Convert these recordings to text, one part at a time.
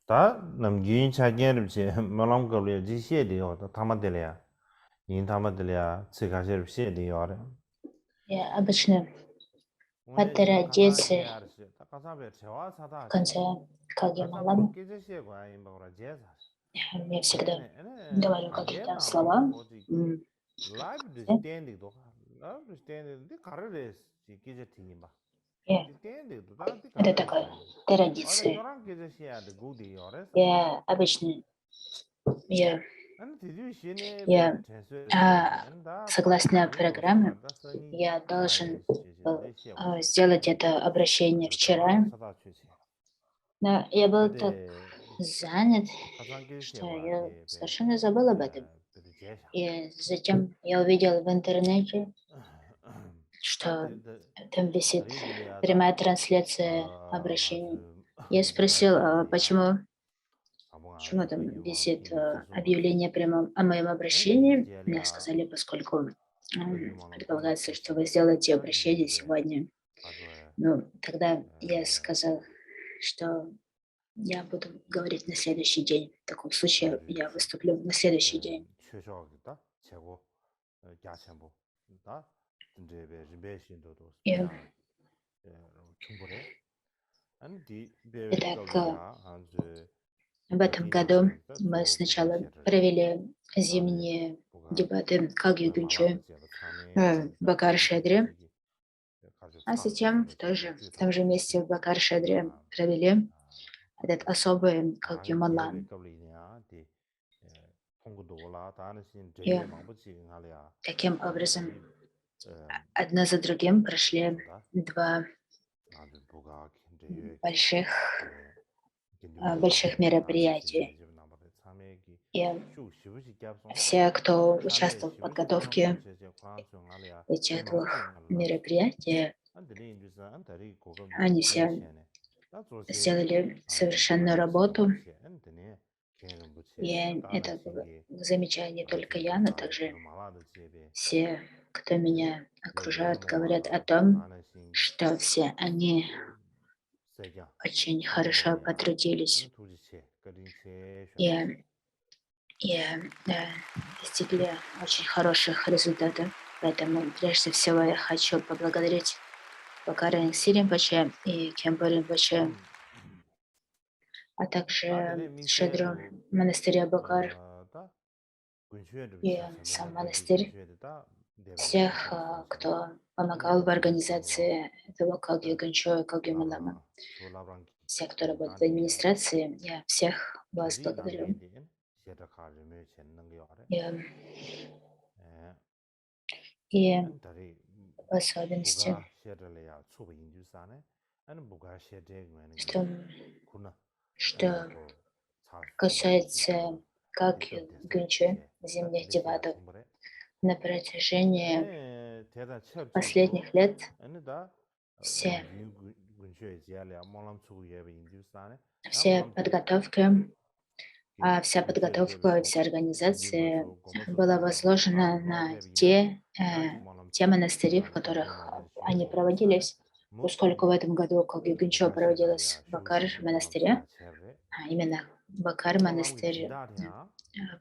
다 남긴 차게르지 말람 걸려 지시에요. 타마들이야. 인 타마들이야. 지가셔르시에요. Я обычно по 오늘 지 традиции 가사게 알았어요. 다 가사베 제와 в 사다지. конце 가사베 Кагемалана 깨지시에 과인 바고라 제사. я всегда 에네 говорю какие-то 제나도 слова. 어디 м, 라이브 э, 스탠딩도 라이브 스탠딩 가르레스 깨지팅이 봐. э, 스탠딩도 다한테 Это 가르레스. такая 어디 традиция. 저랑 깨지시야 돼 고디 요래서. Я обычно я, 아니 뒤주 신에 배 я 전설이지. 안다 согласно 니도 программе, 사다 써니 я должен 라이브 был 제제 보지. сделать это обращение 가서 저랑 вчера, 사다 주세요. но я был так 베데 занят, 가상길 что я 셰와디 베 совершенно забыл об этом. 베데 제샤. И затем я увидел в интернете, что 다들 там висит 다리들이야다. прямая трансляция обращений. 아주 Я спросил, 가시야. 아봉아 почему там 저기 висит 팀이 지수거든. объявление о моем 아니 обращении. Мне 디젤이야. сказали, поскольку 거기만 좀 предполагается, что 주세요. вы сделаете 다 обращение 이제 сегодня. 가져와요. Ну, тогда я сказал, что я буду говорить на следующий день. В таком случае 아주 я выступлю на следующий день. 최저하겠다. 최고 야채뭐 다 이제 배신도도 И 스피야 충분해. 아니 디 итак, 배가리야 아주 в этом году 디나는 мы 또 보가 сначала 셔를 провели 다들 зимние 보가 дебаты Кагью Гюнчой 말라다 참에 в 가서 Бакар-Шедре, 인터뷰 가서 а 차 затем 그래서 в том же месте в Бакар-Шедре провели этот особый Кагью 다른 제외 Малан. 겁리냐 디 통구도 올라 다른 신 И 제외 망부지 할이야 таким образом, 디 одно за другим прошли 가서다 два 아주 보가 제외 больших, 긴디오라 больших 다른 мероприятия. 신의 집 남아의 참여기 И 슈 시부시 겹송 все, кто 달에 участвовал в 시부시 겹송 подготовке 제제 프랑스 할이야 디 этих двух 망부지 할라 мероприятий, 안들이 인주사 안들이 고급지 они все 제시네 다 조세 сделали 아주 совершенную 가르 работу. 신부시 안드니 개는 부치 И 다나 это было 신기 замечаю не только я, но 디가서 также 그르마라도 제베 все, кто меня окружают, 레벨모 говорят о 알라 том, 다나 신 что все они 세자 очень хорошо 세자로야 потрудились 아니 도지체 거린체 и, 셔다 достигли очень хороших результатов. Поэтому прежде всего я хочу поблагодарить Бакара Сиринпача и Кемпа Ринпоче, а также 다들 Шедру 민세도 монастыря Бакар 다 군주에도 и сам 참여는 거기 монастырь, 군주에다 레벨 всех, 슈퍼스타시 кто 아니 помогал в 디 콜로 организации этого Кагью Ганчо и Кагью Малама. 라브라 솔라브랑기 Все, кто работает в 다디 администрации, я всех вас 게리 благодарю. 남베디 셰다카르메 쳇는 게 아래 И, 에 и 안다리 в особенности, 부가 셰들이야 초보 인주사네 아니 부가 셰데그면 게 что, 구나 что 고 차스토베 касается 디가라 Кагью 디덥데스 Гюнчо, 셰 зимних 다들이야 дебатов, 충분해 на протяжении 아니 대단 첩지도 последних лет 아니 다 все, 남주 군주에 지알이야 몰람 초기에 인주사네 나 все 몰람 디 подготовка, вся 군주에 подготовка, 제베고 вся организация 군주마소 고마소 была 디가라 возложена 라브라 на 베비나 나디 몰람 те монастыри, в 디가라 которых 가르마데 они 쉐데 인주사네 проводились, 뭐 поскольку в этом году Кагью Гюнчо 부가 셰들이야 проводилась в Бакар 쇼시 몰람 монастыре, 사다 쳇레 именно Бакар 몰람기 монастырь 디다리아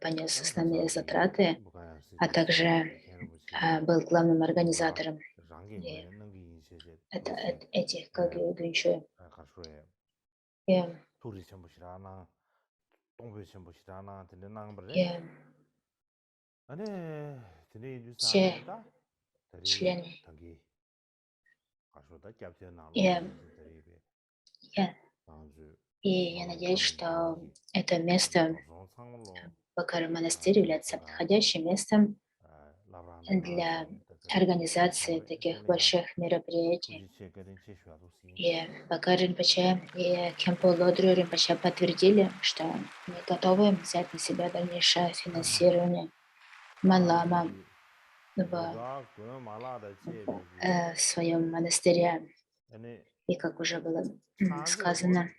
понес 안 основные 가사기 затраты, 부가야 а 시디체 также 개는 부치 был главным 부가 организатором 랑게 и 뇌는 게 인세제 도시 этих 에 Кагью Гюнчо. 가수에 И, 둘이 전부시라나 동부 전부시라나 되는 남버래 и 아니 되네 все 유산에다 다리 члены. 당기 가수다 캡처 И, 나로 인지 다리베 я, 아주 и я 몰람 надеюсь, 가면 что 되기 это место, 도선 상으로 Бакар монастырь, 아주 является 부가 подходящим местом 라브란다 для 그래 организации 참고래 таких 셀이야 больших мероприятий. 투지 체크된 체슈아도 시 И Бакар Ринпоче и Кемпо Лодру Ринпоче подтвердили, что они готовы взять на себя дальнейшее финансирование Малама 다디 в 부가 그 말라다 제베기 своем монастыре. 아니 И как уже было 차저고 сказано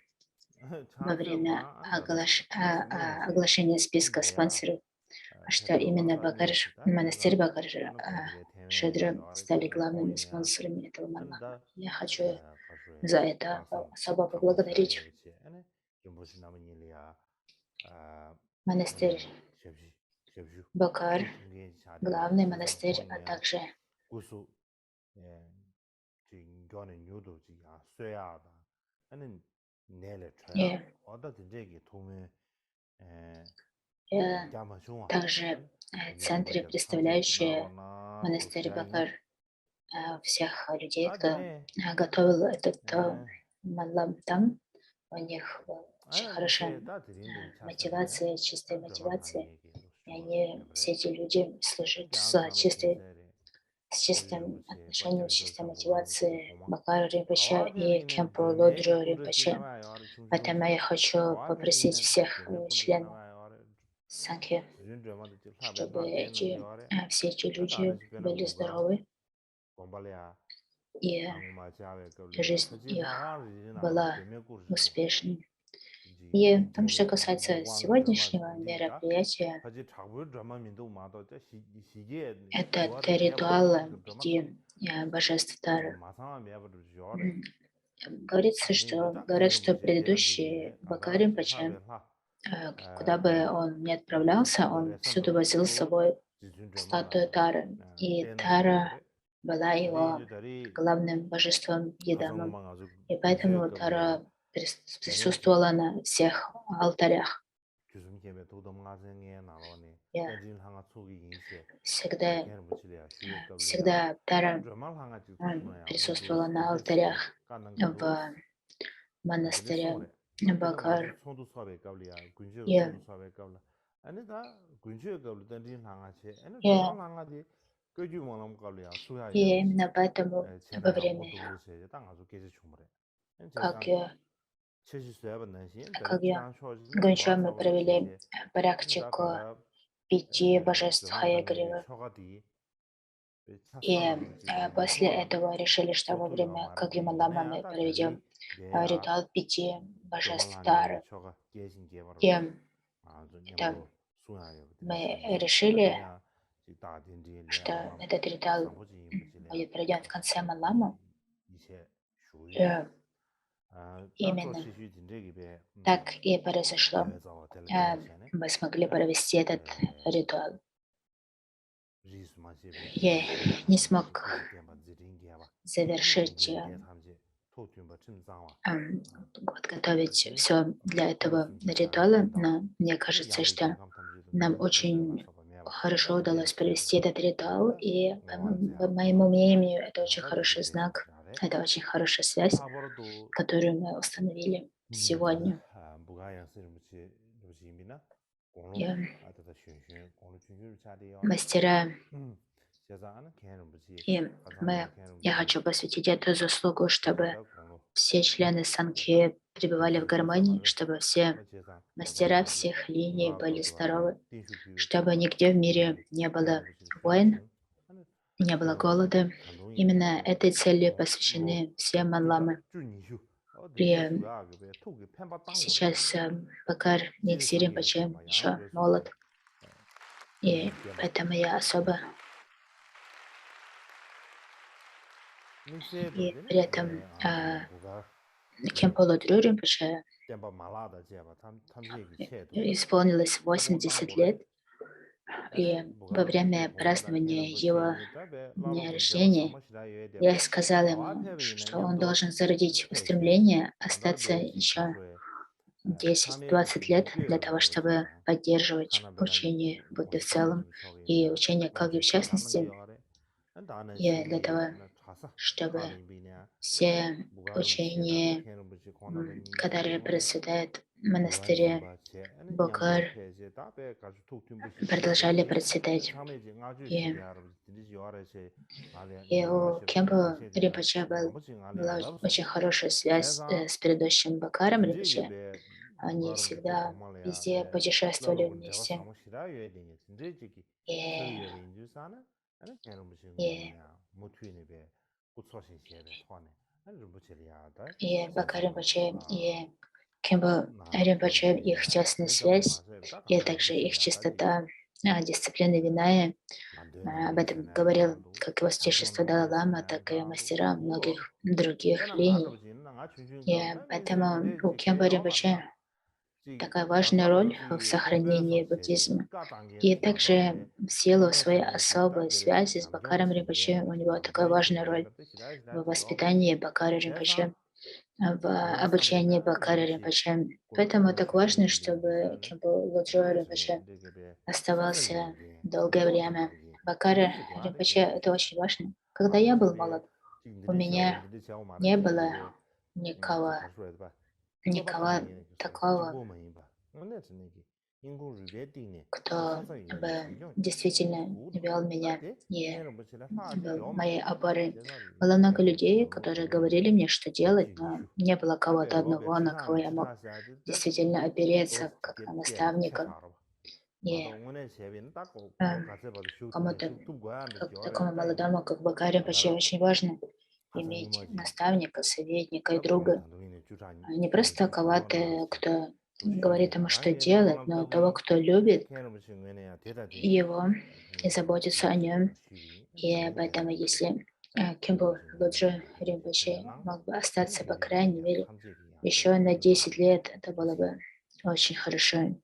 во время 차저고 안다다 оглашения списка 안다야 спонсоров, что 테드로 именно 가서 Бакар, 뉴스다 монастырь 뉴스다 Бакар 아니 고디베 테메 Шедра 요아래 стали 테메 главными 고이냐 спонсорами этого 아니 Малама. 다 Я хочу 가수에 за это 프랑스 особо 강부 поблагодарить. 샤이버치 아니 монастырь Бакар, главный монастырь, а также и, э, также центры, представляющие монастырь Бакар, всех людей, кто готовил этот малам там, у них очень хорошая мотивация, чистая мотивация, и они, все эти люди служат с чистым отношением, с чистой мотивацией Бакара Ринпоче и Кемпо Лодру Ринпоче. Поэтому я хочу попросить всех членов Санхи, чтобы все эти люди были здоровы, и жизнь их была успешной. И там, что касается сегодняшнего мероприятия, этот ритуал 5 божеств Тары. Говорят, что предыдущий Бакар Ринпоче, куда бы он ни отправлялся, он всюду возил с собой статую Тары. И Тара была его главным божеством Едамом. И поэтому Тара присутствовала на всех алтарях. Я всегда Тара присутствовала на алтарях в монастыре Бакар. И именно поэтому во время, как я говорю, мы провели практику 5 божеств Хаягрива. И после этого решили, что во время Кагьюма Лама мы проведем ритуал 5 божеств Тары. И это мы решили, что этот ритуал будет проведен в конце Малама. Именно так и произошло. Мы смогли провести этот ритуал. Я не смог завершить, подготовить все для этого ритуала, но мне кажется, что нам очень хорошо удалось провести этот ритуал, и по моему мнению, это очень хороший знак, это очень хорошая связь, которую мы установили сегодня. И мастера, и я хочу посвятить эту заслугу, чтобы все члены Сангхи пребывали в гармонии, чтобы все мастера всех линий были здоровы, чтобы нигде в мире не было войн, не было голода. Именно этой целью посвящены все манламы. И сейчас Бакар Никси Ринпоче еще молод, и поэтому я особо. И при этом Кемпо Лодру Ринпоче исполнилось 80 лет, и во время празднования его дня рождения я сказала ему, что он должен зародить устремление остаться еще 10-20 лет для того, чтобы поддерживать учение Будды в целом и учение Кагью в частности, и для того, чтобы все учения, которые процветают в монастыре Бокар, продолжали процветать. И у Кемпа Ринпоче была очень хорошая связь с предыдущим Бакаром Ринпоче. Они всегда везде путешествовали вместе. И Бакар Ринпоче и Кемпа Ринпоче, их тесная связь, и также их чистота, дисциплина Виная. Об этом говорил как его святейшество Далай-лама, так и мастера многих других линий. И поэтому у Кемпа Ринпоче такая важная роль в сохранении буддизма. И также в силу своей особой связи с Бакаром Ринпоче у него такая важная роль в воспитании Бакара Ринпоче, в обучении Бакара Ринпоче. Поэтому так важно, чтобы Кемпо Лоджо Ринпоче оставался долгое время. Бакара Ринпоче — это очень важно. Когда я был молод, у меня не было никого, никого такого, кто бы действительно вел меня и был моей опорой. Было много людей, которые говорили мне, что делать, но не было кого-то одного, на кого я мог действительно опереться, как на наставника. И э, кому-то, как такому молодому, как Бакари, почти очень важно иметь наставника, советника и друга. Не просто кого-то, кто говорит ему, что делать, но того, кто любит его и заботится о нем. И поэтому, если Кимбо Лоджо Ринпоче мог бы остаться, по крайней мере, еще на 10 лет, это было бы очень хорошо.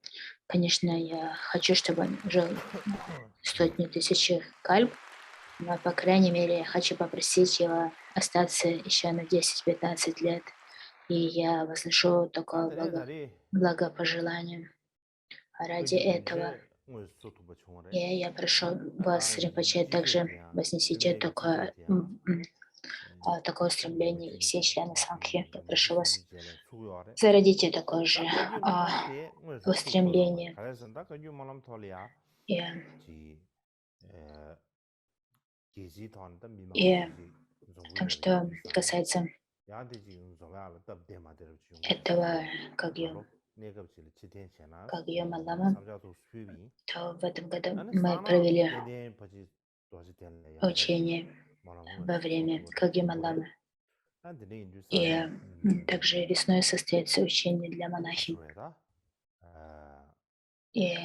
Конечно, я хочу, чтобы он жил сотни тысяч кальп, но, по крайней мере, я хочу попросить его остаться еще на 10-15 лет. И я возношу такое благопожелание ради этого. И я прошу вас, Ринпоче, также вознесите такое стремление, и все члены Сангхи. Я прошу вас, зародите такое же устремление. И, и в том, что касается этого, как Йома Лама, то в этом году мы провели учение во время Кагьяма Ламы. И также весной состоится учение для монахинь. И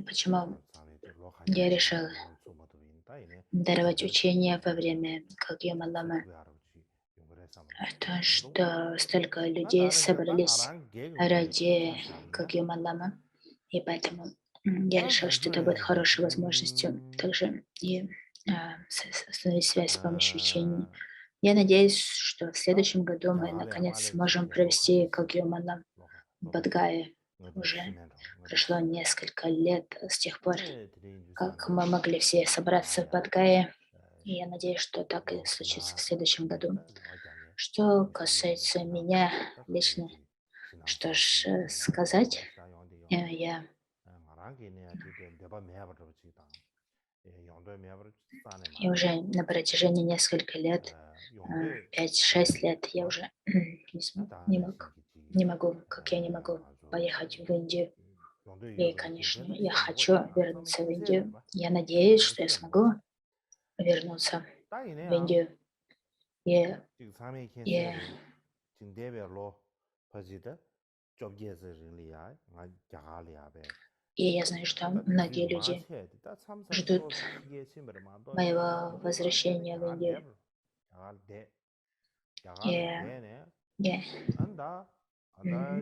почему я решил даровать учение во время Кагьяма Ламы? То, что столько людей собрались ради Кагьяма Ламы, и поэтому я решил, что это будет хорошей возможностью также и установить связь с помощью учения. Я надеюсь, что в следующем году мы наконец сможем провести Кагьяма Ламу в Бодгае. Уже прошло несколько лет с тех пор, как мы могли все собраться в Бодгае, и я надеюсь, что так и случится в следующем году. Что касается меня лично, что ж сказать, я уже на протяжении нескольких лет, 5-6 лет, я уже не могу, как я не могу поехать в Индию. И, конечно, я хочу вернуться в Индию. Я надеюсь, что я смогу вернуться в Индию. И, и, и я знаю, что многие люди ждут моего возвращения в Индию. И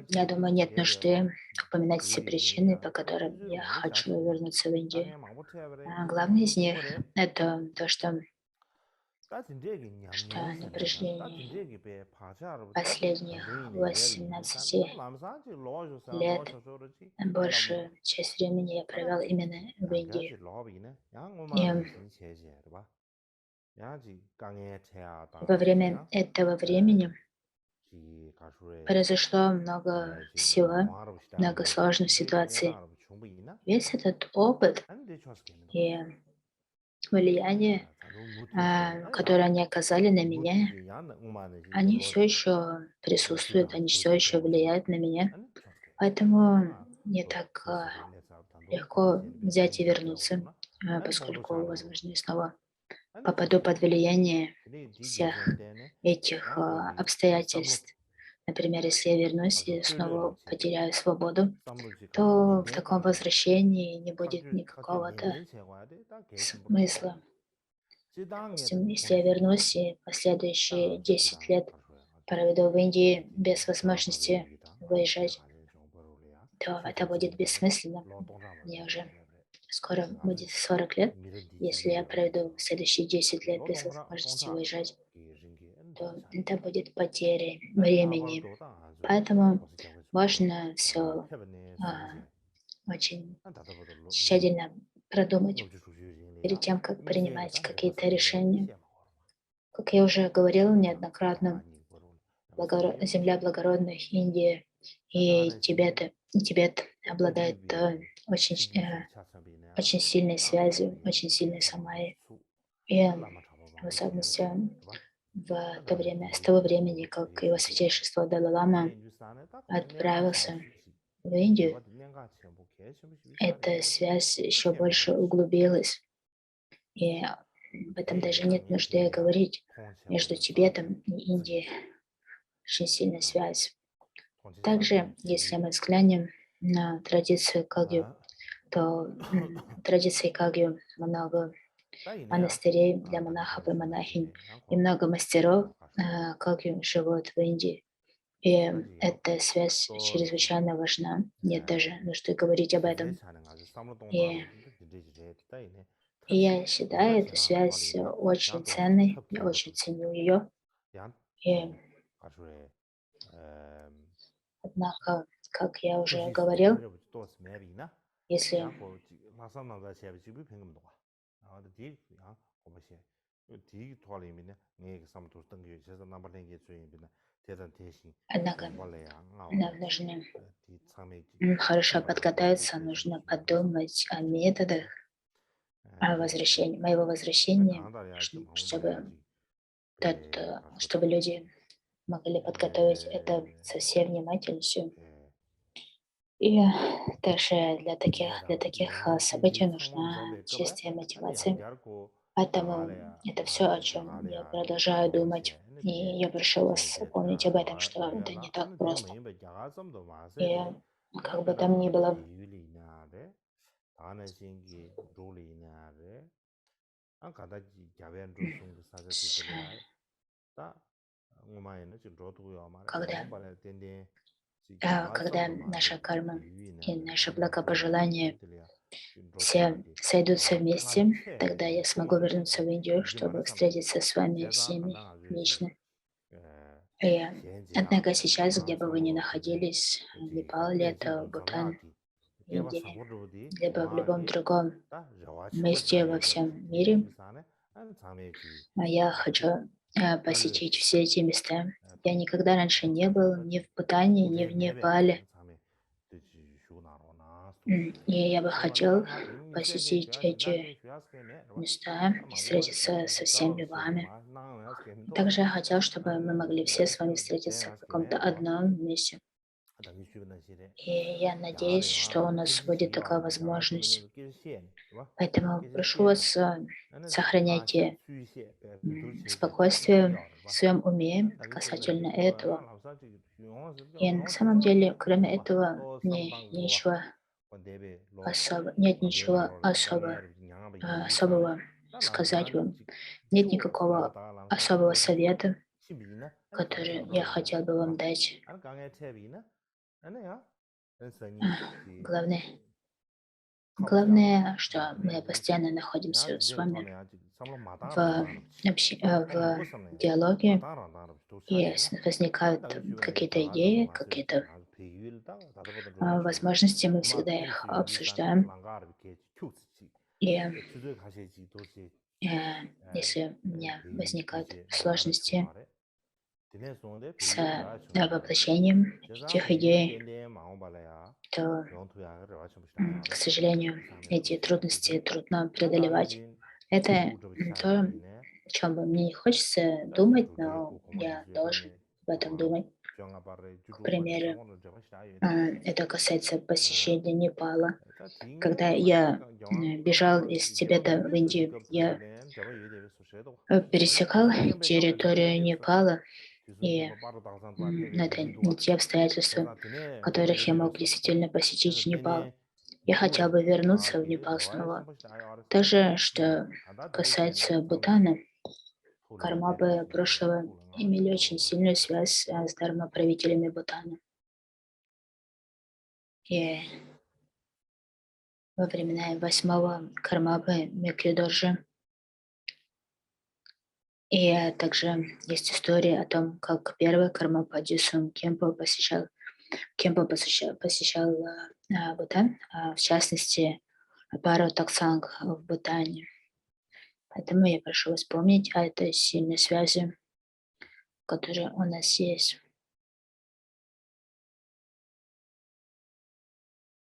я думаю, нет нужды упоминать все причины, по которым я хочу вернуться в Индию. Главное из них — это то, что напряжение последних 18 лет, большую часть времени я провел именно в Индии. И во время этого времени произошло много всего, много сложных ситуаций. Весь этот опыт и влияние, которое они оказали на меня, они все еще присутствуют, они все еще влияют на меня. Поэтому не так легко взять и вернуться, поскольку, возможно, я снова попаду под влияние всех этих обстоятельств. Например, если я вернусь и снова потеряю свободу, то в таком возвращении не будет никакого-то смысла. Допустим, если я вернусь и последующие 10 лет проведу в Индии без возможности выезжать, то это будет бессмысленно. Мне уже скоро будет 40 лет. Если я проведу следующие 10 лет без возможности выезжать, то это будет потерей времени. Поэтому важно все очень тщательно продумать перед тем, как принимать какие-то решения. Как я уже говорил неоднократно, земля благородных Индия и Тибет обладает очень сильной связью, очень сильной самайей. И в особенности с того времени, как его святейшество Далай-лама отправился в Индию, эта связь еще больше углубилась. И об этом даже нет нужды говорить. Между Тибетом и Индией очень сильная связь. Также, если мы взглянем на традицию Кагью, то в традиции Кагью много монастырей для монахов и монахинь, и много мастеров Кагью живут в Индии. И эта связь чрезвычайно важна. Нет даже нужды говорить об этом. И я считаю эту связь очень ценной, я очень ценю ее. И, однако, как я уже говорил, если однако нам нужно хорошо подготовиться, нужно подумать о методах моего возвращения, чтобы люди могли подготовить это со всей внимательностью. И также для таких событий нужна чистая мотивация. Поэтому это все, о чем я продолжаю думать. И я прошу вас помнить об этом, что это не так просто. И как бы там ни было, с- когда, когда наша карма и наше благопожелание все сойдутся вместе, тогда я смогу вернуться в Индию, чтобы встретиться с вами всеми лично. И однако сейчас, где бы вы ни находились, Непал ли это, Бутан, Индия, либо в любом другом месте во всем мире, я хочу посетить все эти места. Я никогда раньше не был ни в Бутане, ни в Непале. И я бы хотел посетить эти места и встретиться со всеми вами. Также я хотел, чтобы мы могли все с вами встретиться в каком-то одном месте. И я надеюсь, что у нас будет такая возможность. Поэтому прошу вас, сохраняйте спокойствие в своем уме касательно этого. И на самом деле, кроме этого, нет ничего особого сказать вам. Нет никакого особого совета, который я хотел бы вам дать. Главное, главное, что мы постоянно находимся с вами в диалоге, и возникают какие-то идеи, какие-то возможности, мы всегда их обсуждаем. И если у меня возникают сложности с воплощением этих идей, то, к сожалению, эти трудности трудно преодолевать. Это то, о чем бы мне не хочется думать, но я должен об этом думать. К примеру, это касается посещения Непала. Когда я бежал из Тибета в Индию, я пересекал территорию Непала, и это не те обстоятельства, в которых я мог действительно посетить Непал. Я хотел бы вернуться в Непал снова. Также, что касается Бутана, Кармабы прошлого имели очень сильную связь с дharma-правителями Бутана. И во времена 8-го Кармабы Мюкьюдоржи. И также есть история о том, как первый Кармапади Сум Кемпо посещал Бутан, в частности, Паро Таксанг в Бутане. Поэтому я прошу вас помнить о этой сильной связи, которая у нас есть.